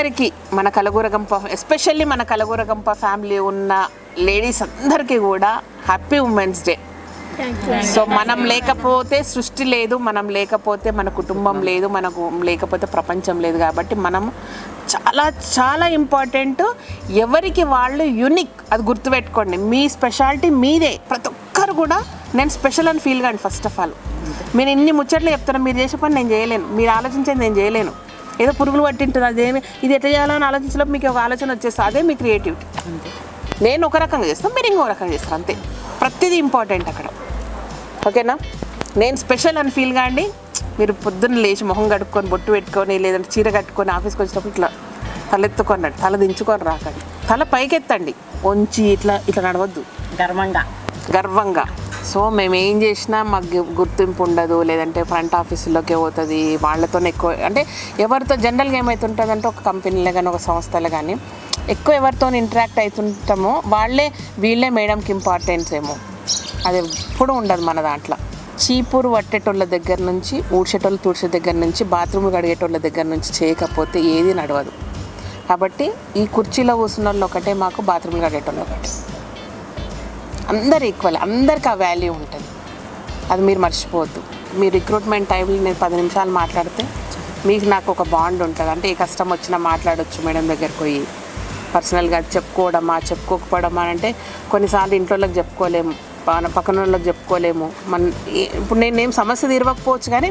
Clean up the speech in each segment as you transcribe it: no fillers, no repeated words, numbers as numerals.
అందరికీ మన కలగూర గంప, ఎస్పెషల్లీ మన కలగూర గంప ఫ్యామిలీ ఉన్న లేడీస్ అందరికీ కూడా హ్యాపీ ఉమెన్స్ డే. సో మనం లేకపోతే సృష్టి లేదు, మనం లేకపోతే మన కుటుంబం లేదు, మనకు లేకపోతే ప్రపంచం లేదు. కాబట్టి మనం చాలా చాలా ఇంపార్టెంట్. ఎవరికి వాళ్ళు యూనిక్, అది గుర్తుపెట్టుకోండి. మీ స్పెషాలిటీ మీదే. ప్రతి ఒక్కరు కూడా నేను స్పెషల్ అని ఫీల్ కాండి. ఫస్ట్ ఆఫ్ ఆల్ మీరు ఇన్ని ముచ్చట్లు చెప్తాను, మీరు చేసే పని నేను చేయలేను, మీరు ఆలోచించేది నేను చేయలేను. ఏదో పురుగులు పట్టింటుంది, అదేమి ఇది ఎట్లా చేయాలని ఆలోచించలేపు మీకు ఒక ఆలోచన వచ్చేస్తుంది. అదే మీ క్రియేటివిటీ. నేను ఒక రకంగా చేస్తాను, మీరు ఇంకో రకంగా చేస్తారు, అంతే. ప్రతిదీ ఇంపార్టెంట్ అక్కడ. ఓకేనా? నేను స్పెషల్ అని ఫీల్ కాండి. మీరు పొద్దున్న లేచి మొహం కడుక్కొని బొట్టు పెట్టుకొని లేదంటే చీర కట్టుకొని ఆఫీస్కి వచ్చినప్పుడు ఇట్లా తలెత్తుకోండి, తల దించుకొని రాకండి, తల పైకెత్తండి, వంచి ఇట్లా ఇట్లా నడవద్దు గర్వంగా. సో మేము ఏం చేసినా మాకు గుర్తింపు ఉండదు, లేదంటే ఫ్రంట్ ఆఫీసులోకే పోతుంది. వాళ్ళతో ఎక్కువ అంటే ఎవరితో జనరల్గా ఏమవుతుంటుంది అంటే ఒక కంపెనీలో కానీ ఒక సంస్థలో కానీ ఎక్కువ ఎవరితో ఇంటరాక్ట్ అవుతుంటామో వీళ్ళే మేడంకి ఇంపార్టెన్స్ ఏమో. అది ఎప్పుడు ఉండదు మన దాంట్లో. చీపురు పట్టేటోళ్ళ దగ్గర నుంచి, ఊడ్చేటోళ్ళు తుడిచే దగ్గర నుంచి, బాత్రూమ్ కడిగేటోళ్ళ దగ్గర నుంచి చేయకపోతే ఏది నడవదు. కాబట్టి ఈ కుర్చీలో కూర్చున్న వాళ్ళు ఒకటే, మాకు బాత్రూమ్లు కడిగేటోళ్ళు ఒకటే. అందరు ఈక్వల్, అందరికి ఆ వాల్యూ ఉంటుంది. అది మీరు మర్చిపోవద్దు. మీ రిక్రూట్మెంట్ టైంలో నేను 10 నిమిషాలు మాట్లాడితే మీకు నాకు ఒక బాండ్ ఉంటుంది. అంటే ఏ కష్టం వచ్చినా మాట్లాడవచ్చు మేడం దగ్గరికి పోయి. పర్సనల్గా చెప్పుకోవడమా చెప్పుకోకపోవడమా అంటే కొన్నిసార్లు ఇంట్లో వాళ్ళకి చెప్పుకోలేము, పక్కన వాళ్ళకి చెప్పుకోలేము. ఇప్పుడు నేనేం సమస్య తీరవకపోవచ్చు, కానీ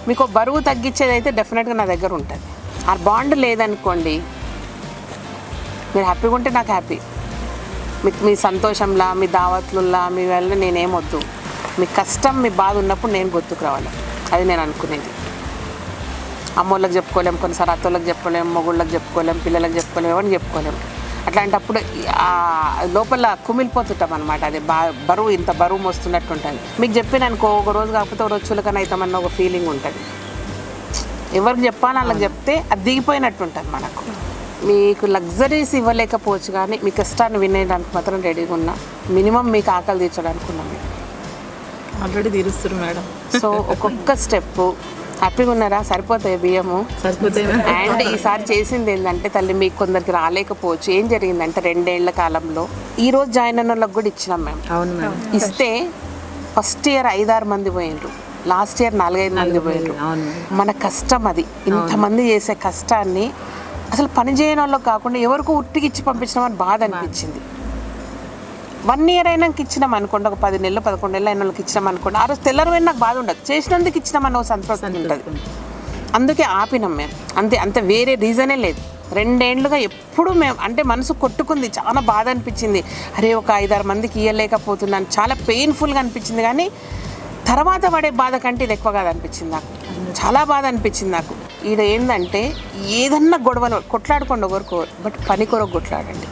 మీకు బరువు తగ్గించేది అయితే డెఫినెట్గా నా దగ్గర ఉంటుంది. ఆ బాండ్ లేదనుకోండి, మీరు హ్యాపీగా ఉంటే నాకు హ్యాపీ. మీకు మీ సంతోషంలా, మీ దావత్లులా, మీ వల్ల నేనేమొద్దు. మీ కష్టం, మీ బాధ ఉన్నప్పుడు నేను గుర్తుకు రావాలి. అది నేను అనుకునేది. అమ్మోళ్ళకి చెప్పుకోలేము, కొన్నిసార్లు అత్తోళ్ళకి చెప్పుకోలేము, మొగుళ్ళకి చెప్పుకోలేము, పిల్లలకు చెప్పుకోలేము, ఎవరిని చెప్పుకోలేము. అట్లాంటప్పుడు లోపల కుమిలిపోతుంటాం అనమాట. అది బరువు, ఇంత బరువు మోస్తున్నట్టు ఉంటుంది. మీకు చెప్పిననుకో ఒక రోజు కాకపోతే ఒక రోజు చులకన అవుతామన్న ఒక ఫీలింగ్ ఉంటుంది. ఎవరికి చెప్పాలని వాళ్ళకి చెప్తే అది దిగిపోయినట్టు ఉంటుంది మనకు. మీకు లగ్జరీస్ ఇవ్వలేకపోవచ్చు, కానీ మీ కష్టాన్ని వినేయడానికి మాత్రం రెడీగా ఉన్నా. మినిమం మీకు ఆకలి తీర్చడానికి ఉన్నాం. ఆల్రెడీ తీరుస్తారు మేడం. సో ఒక్కొక్క స్టెప్ హ్యాపీగా ఉన్నారా? సరిపోతాయి బియ్యము, సరిపోతాయి. అండ్ ఈసారి చేసింది ఏంటంటే తల్లి, మీకు కొందరికి రాలేకపోవచ్చు. ఏం జరిగిందంటే 2 ఏళ్ల కాలంలో ఈ రోజు జాయిన్ అయిన వాళ్ళకి కూడా ఇచ్చినాం మేము. అవును మేడం. ఇస్తే ఫస్ట్ ఇయర్ 5-6 మంది పోయినరు, లాస్ట్ ఇయర్ 4-5 మంది పోయినరు. మన కష్టం అది. ఇంతమంది చేసే కష్టాన్ని అసలు పని చేయని వాళ్ళకి కాకుండా ఎవరికో ఉట్టికి ఇచ్చి పంపించినామని బాధ అనిపించింది. 1 ఇయర్ అయినాక ఇచ్చినాం అనుకోండి, ఒక 10 నెలలు 11 నెలలు అయిన వాళ్ళకి ఇచ్చినాం అనుకోండి, ఆ రోజు తెల్లరమైన నాకు బాధ ఉండదు. చేసినందుకు ఇచ్చినామన్న ఒక సంతృప్తి ఉంటుంది. అందుకే ఆపినాం మేము, అంతే. వేరే రీజనే లేదు. 2 ఏళ్ళుగా ఎప్పుడు మేము అంటే మనసు కొట్టుకుంది, చాలా బాధ అనిపించింది. అరే ఒక 5-6 మందికి ఇవ్వలేకపోతున్నాను, చాలా పెయిన్ఫుల్గా అనిపించింది. కానీ తర్వాత పడే బాధ కంటే ఇది ఎక్కువ కాదు అనిపించింది నాకు. చాలా బాధ అనిపించింది నాకు. ఈడ ఏంటంటే ఏదన్నా గొడవలు కొట్లాడుకోండి ఒకరికొకరు, బట్ పని కొరకు కొట్లాడండి,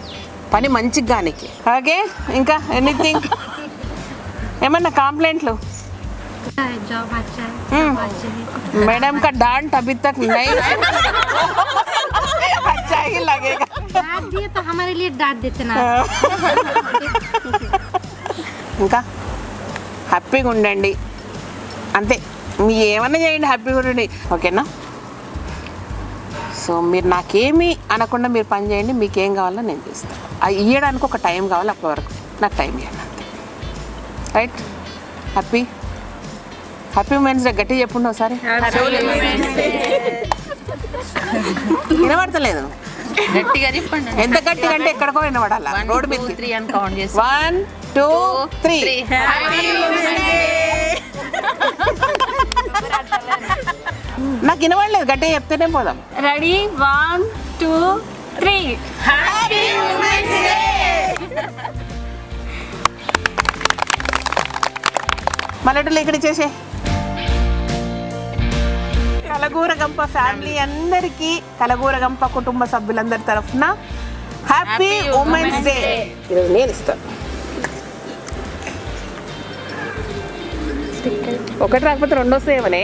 పని మంచిగా గానికి. ఓకే, ఇంకా ఎనీథింగ్, ఏమన్నా కంప్లైంట్లు? मैडम का डांट अभी तक नहीं अच्छा ही लगेगा. डांट दिए तो हमारे लिए डांट देते ना. ఇంకా హ్యాపీగా ఉండండి అంతే. మీ ఏమన్నా చేయండి, హ్యాపీగా ఉండండి. ఓకేనా? సో మీరు నాకేమీ అనకుండా మీరు పని చేయండి. మీకేం కావాలో నేను చేస్తాను. అది ఇవ్వడానికి ఒక టైం కావాలి, అప్పటి వరకు నాకు టైం ఇవ్వండి అంతే. రైట్? హ్యాపీ ఉమెన్స్ డే గట్టిగా చెప్పుండి ఒకసారి. వినబడతలేదు, గట్టిగా చెప్పండి. ఎంత గట్టిగా అంటే ఎక్కడికో వినబడాలా, రోడ్డు మీద. 1 2 3 అని కౌంట్ చేసి 1 2 3 నాకు వినబడలేదు, గట్టిగా చెప్తేనే పోదాం. Ready 1 2 3 happy women's day. మళ్ళీ ఇక్కడ చేసే కలగూర గంప ఫ్యామిలీ అందరికీ, కలగూర గంప కుటుంబ సభ్యులందరి తరఫున హ్యాపీ ఉమెన్స్ డే. నేను ఇస్తాను. ఒకటి రాకపోతే 2 వస్తాయేమనే.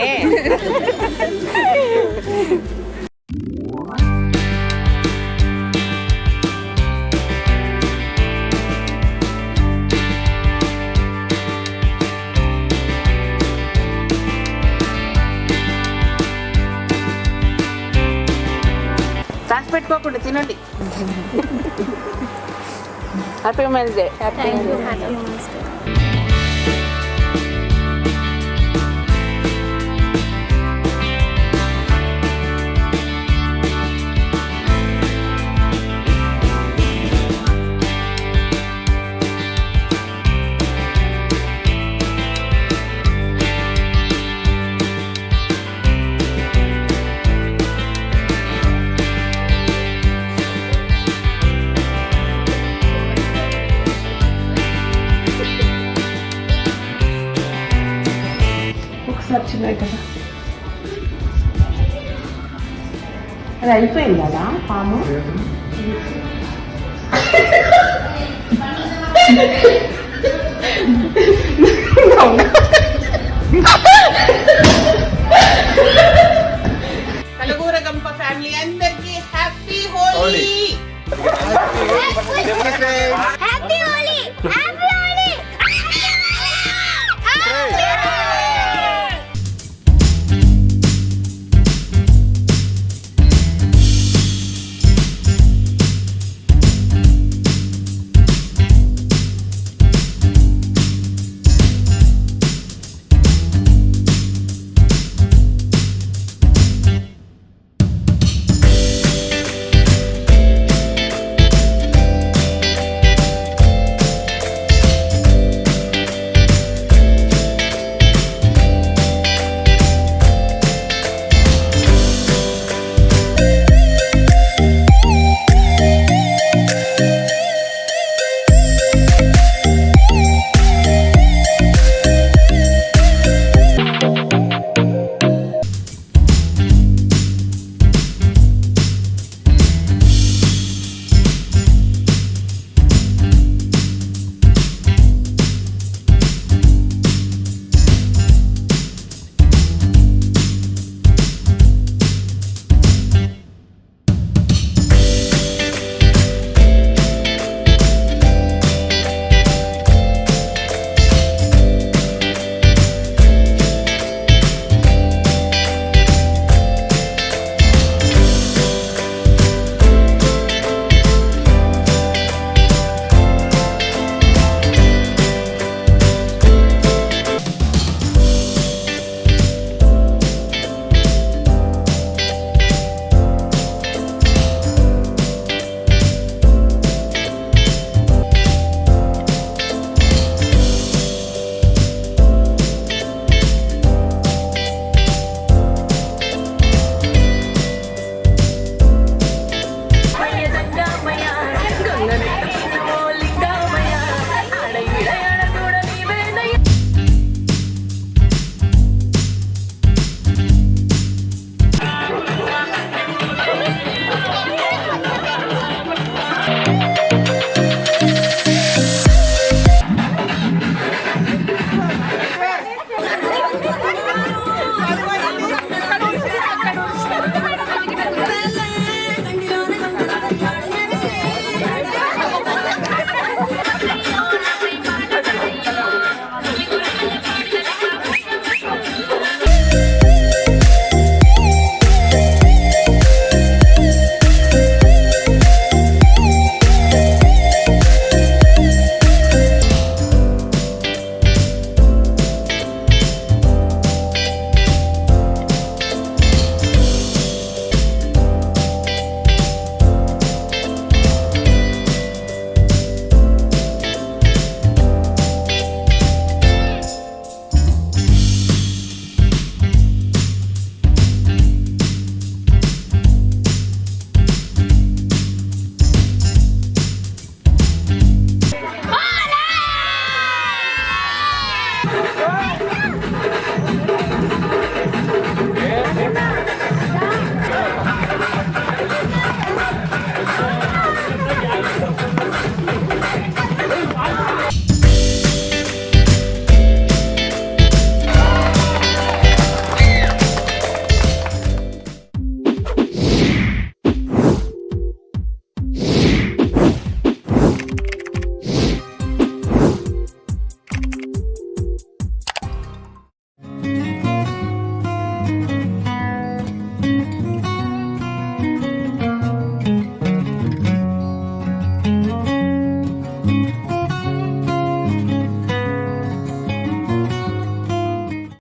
మర్చిపోకుండా తినండి. Happy women's day. వచ్చినాయి కదా, అది అయిపోయింది కదా పాము. కలగూర గంప ఫ్యామిలీ అందరికీ హ్యాపీ హోలీ.